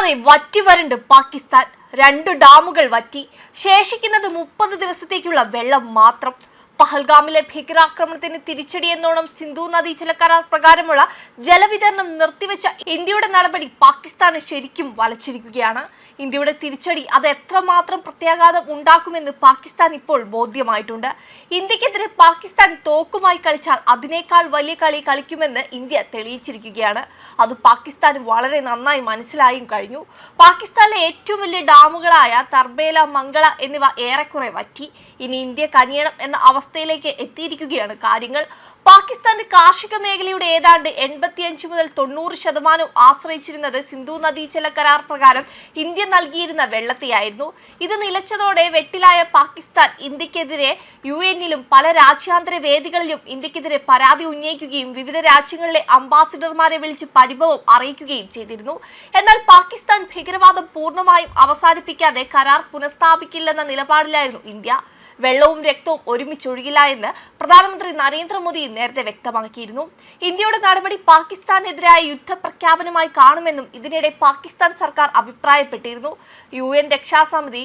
നിർത്താതെ വറ്റി വരണ്ട് പാകിസ്ഥാൻ. 2 ഡാമുകൾ വറ്റി. ശേഷിക്കുന്നത് 30 ദിവസത്തേക്കുള്ള വെള്ളം മാത്രം. പഹൽഗാമിലെ ഭീകരാക്രമണത്തിന് തിരിച്ചടിയെന്നോണം സിന്ധു നദീജല കരാർ പ്രകാരമുള്ള ജലവിതരണം നിർത്തിവെച്ച ഇന്ത്യയുടെ നടപടി പാകിസ്ഥാന് ശരിക്കും വലച്ചിരിക്കുകയാണ്. ഇന്ത്യയുടെ തിരിച്ചടി അത് എത്രമാത്രം പ്രത്യാഘാതം ഉണ്ടാക്കുമെന്ന് പാകിസ്ഥാൻ ഇപ്പോൾ ബോധ്യമായിട്ടുണ്ട്. ഇന്ത്യക്കെതിരെ പാകിസ്ഥാൻ തോക്കുമായി കളിച്ചാൽ അതിനേക്കാൾ വലിയ കളി കളിക്കുമെന്ന് ഇന്ത്യ തെളിയിച്ചിരിക്കുകയാണ്. അത് പാകിസ്ഥാന് വളരെ നന്നായി മനസ്സിലായും കഴിഞ്ഞു. പാകിസ്ഥാനിലെ ഏറ്റവും വലിയ ഡാമുകളായ തർബേല, മംഗള എന്നിവ ഏറെക്കുറെ വറ്റി. ഇനി ഇന്ത്യ കനിയണം എന്ന അവസ്ഥയിലേക്ക് എത്തിയിരിക്കുകയാണ് കാര്യങ്ങൾ. പാകിസ്ഥാന്റെ കാർഷിക മേഖലയുടെ ഏതാണ്ട് 85 മുതൽ 90% ആശ്രയിച്ചിരുന്നത് സിന്ധു നദീജല കരാർ പ്രകാരം ഇന്ത്യ നൽകിയിരുന്ന വെള്ളത്തെയായിരുന്നു. ഇത് നിലച്ചതോടെ വെട്ടിലായ പാകിസ്ഥാൻ ഇന്ത്യക്കെതിരെ UN-ലും പല രാജ്യാന്തര വേദികളിലും ഇന്ത്യക്കെതിരെ പരാതി ഉന്നയിക്കുകയും വിവിധ രാജ്യങ്ങളിലെ അംബാസിഡർമാരെ വിളിച്ച് പരിഭവം അറിയിക്കുകയും ചെയ്തിരുന്നു. എന്നാൽ പാകിസ്ഥാൻ ഭീകരവാദം പൂർണ്ണമായും അവസാനിപ്പിക്കാതെ കരാർ പുനഃസ്ഥാപിക്കില്ലെന്ന നിലപാടിലായിരുന്നു ഇന്ത്യ. വെള്ളവും രക്തവും ഒരുമിച്ചൊഴുകില്ല എന്ന് പ്രധാനമന്ത്രി നരേന്ദ്രമോദി നേരത്തെ വ്യക്തമാക്കിയിരുന്നു. ഇന്ത്യയുടെ നടപടി പാകിസ്ഥാനെതിരായ യുദ്ധപ്രഖ്യാപനമായി കാണുമെന്നും ഇതിനിടെ പാകിസ്ഥാൻ സർക്കാർ അഭിപ്രായപ്പെട്ടിരുന്നു. UN രക്ഷാസമിതി,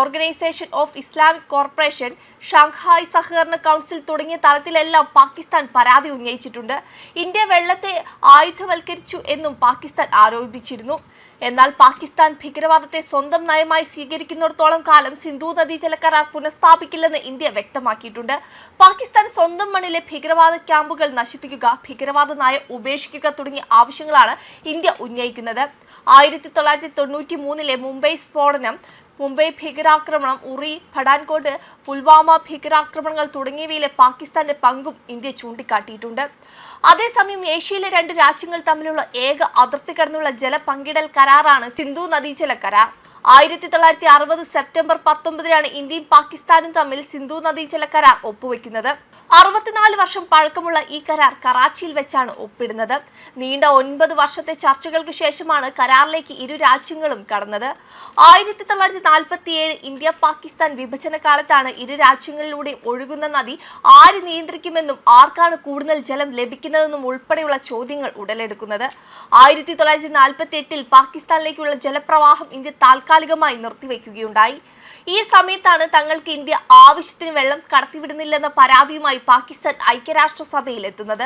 organisation of Islamic corporation, Shanghai സഹകരണ കൗൺസിൽ തുടങ്ങിയ തലത്തിലെല്ലാം പാകിസ്ഥാൻ പരാതി ഉന്നയിച്ചിട്ടുണ്ട്. ഇന്ത്യ വെള്ളത്തെ ആയുധവൽക്കരിച്ചു എന്നും പാകിസ്ഥാൻ ആരോപിച്ചിരുന്നു. എന്നാൽ പാകിസ്ഥാൻ ഭീകരവാദത്തെ സ്വന്തം നയമായി സ്വീകരിക്കുന്നിടത്തോളം കാലം സിന്ധു നദീജല കരാർ പുനഃസ്ഥാപിക്കില്ലെന്ന് ഇന്ത്യ വ്യക്തമാക്കിയിട്ടുണ്ട്. പാകിസ്ഥാൻ സ്വന്തം മണ്ണിലെ ഭീകരവാദ ക്യാമ്പുകൾ നശിപ്പിക്കുക, ഭീകരവാദ നയം ഉപേക്ഷിക്കുക തുടങ്ങിയ ആവശ്യങ്ങളാണ് ഇന്ത്യ ഉന്നയിക്കുന്നത്. 1993 മുംബൈ സ്ഫോടനം, മുംബൈ ഭീകരാക്രമണം, ഉറി, പഠാൻകോട്ട്, പുൽവാമ ഭീകരാക്രമണങ്ങൾ തുടങ്ങിയവയിലെ പാകിസ്ഥാന്റെ പങ്കും ഇന്ത്യ ചൂണ്ടിക്കാട്ടിയിട്ടുണ്ട്. അതേസമയം ഏഷ്യയിലെ 2 രാജ്യങ്ങൾ തമ്മിലുള്ള ഏക അതിർത്തി കടന്നുള്ള ജല പങ്കിടൽ കരാറാണ് സിന്ധു നദീജല കരാർ. 1960 സെപ്റ്റംബർ 19 ഇന്ത്യയും പാകിസ്ഥാനും തമ്മിൽ സിന്ധു നദീജല കരാർ ഒപ്പുവെക്കുന്നത്. 64 വർഷം പഴക്കമുള്ള ഈ കരാർ കറാച്ചിയിൽ വെച്ചാണ് ഒപ്പിടുന്നത്. നീണ്ട 9 വർഷത്തെ ചർച്ചകൾക്ക് ശേഷമാണ് കരാറിലേക്ക് ഇരു രാജ്യങ്ങളും കടന്നത്. 1947 ഇന്ത്യ പാകിസ്ഥാൻ വിഭജന കാലത്താണ് ഇരു രാജ്യങ്ങളിലൂടെ ഒഴുകുന്ന നദി ആര് നിയന്ത്രിക്കുമെന്നും ആർക്കാണ് കൂടുതൽ ജലം ലഭിക്കുന്നതെന്നും ഉൾപ്പെടെയുള്ള ചോദ്യങ്ങൾ ഉടലെടുക്കുന്നത്. 1948 പാകിസ്ഥാനിലേക്കുള്ള ജലപ്രവാഹം ഇന്ത്യ താൽക്കാലികമായി നിർത്തിവെക്കുകയുണ്ടായി. ഈ സമയത്താണ് തങ്ങൾക്ക് ഇന്ത്യ ആവശ്യത്തിന് വെള്ളം കടത്തിവിടുന്നില്ലെന്ന പരാതിയുമായി പാകിസ്ഥാൻ ഐക്യരാഷ്ട്രസഭയിൽ എത്തുന്നത്.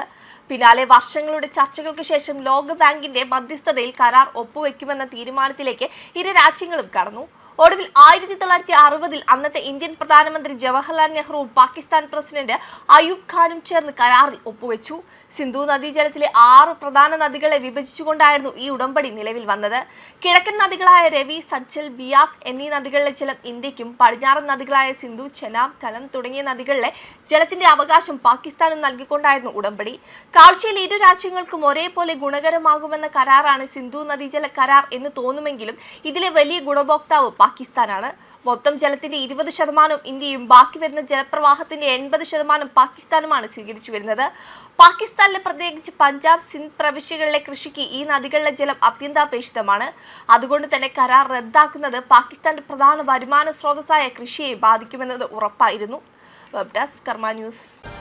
പിന്നാലെ വർഷങ്ങളുടെ ചർച്ചകൾക്ക് ശേഷം ലോകബാങ്കിന്റെ മധ്യസ്ഥതയിൽ കരാർ ഒപ്പുവെക്കുമെന്ന തീരുമാനത്തിലേക്ക് ഇരു രാജ്യങ്ങളും കടന്നു. ഒടുവിൽ 1960 അന്നത്തെ ഇന്ത്യൻ പ്രധാനമന്ത്രി ജവഹർലാൽ നെഹ്റുവും പാകിസ്ഥാൻ പ്രസിഡന്റ് അയൂബ് ഖാനും ചേർന്ന് കരാറിൽ ഒപ്പുവെച്ചു. സിന്ധു നദീജലത്തിലെ 6 പ്രധാന നദികളെ വിഭജിച്ചുകൊണ്ടായിരുന്നു ഈ ഉടമ്പടി നിലവിൽ വന്നത്. കിഴക്കൻ നദികളായ രവി, സജ്ജൽ, ബിയാസ് എന്നീ നദികളിലെ ജലം ഇന്ത്യക്കും പടിഞ്ഞാറൻ നദികളായ സിന്ധു, ചെനാബ്, കലം തുടങ്ങിയ നദികളിലെ ജലത്തിന്റെ അവകാശം പാകിസ്ഥാനും നൽകിക്കൊണ്ടായിരുന്നു ഉടമ്പടി. കാഴ്ചയിൽ ഇരു രാജ്യങ്ങൾക്കും ഒരേപോലെ ഗുണകരമാകുമെന്ന കരാറാണ് സിന്ധു നദീജല കരാർ എന്ന് തോന്നുമെങ്കിലും ഇതിലെ വലിയ ഗുണഭോക്താവ് പാകിസ്ഥാനാണ്. മൊത്തം ജലത്തിന്റെ 20% ഇന്ത്യയും ബാക്കി വരുന്ന ജലപ്രവാഹത്തിന്റെ 80% പാകിസ്ഥാനുമാണ് സ്വീകരിച്ചു വരുന്നത്. പാകിസ്ഥാനിലെ പ്രത്യേകിച്ച് പഞ്ചാബ്, സിന്ധ് പ്രവിശ്യകളിലെ കൃഷിക്ക് ഈ നദികളിലെ ജലം അത്യന്താപേക്ഷിതമാണ്. അതുകൊണ്ട് തന്നെ കരാർ റദ്ദാക്കുന്നത് പാകിസ്ഥാന്റെ പ്രധാന വരുമാന സ്രോതസ്സായ കൃഷിയെ ബാധിക്കുമെന്നത് ഉറപ്പായിരുന്നു. വെബ് ഡെസ്ക് കർമ്മ ന്യൂസ്.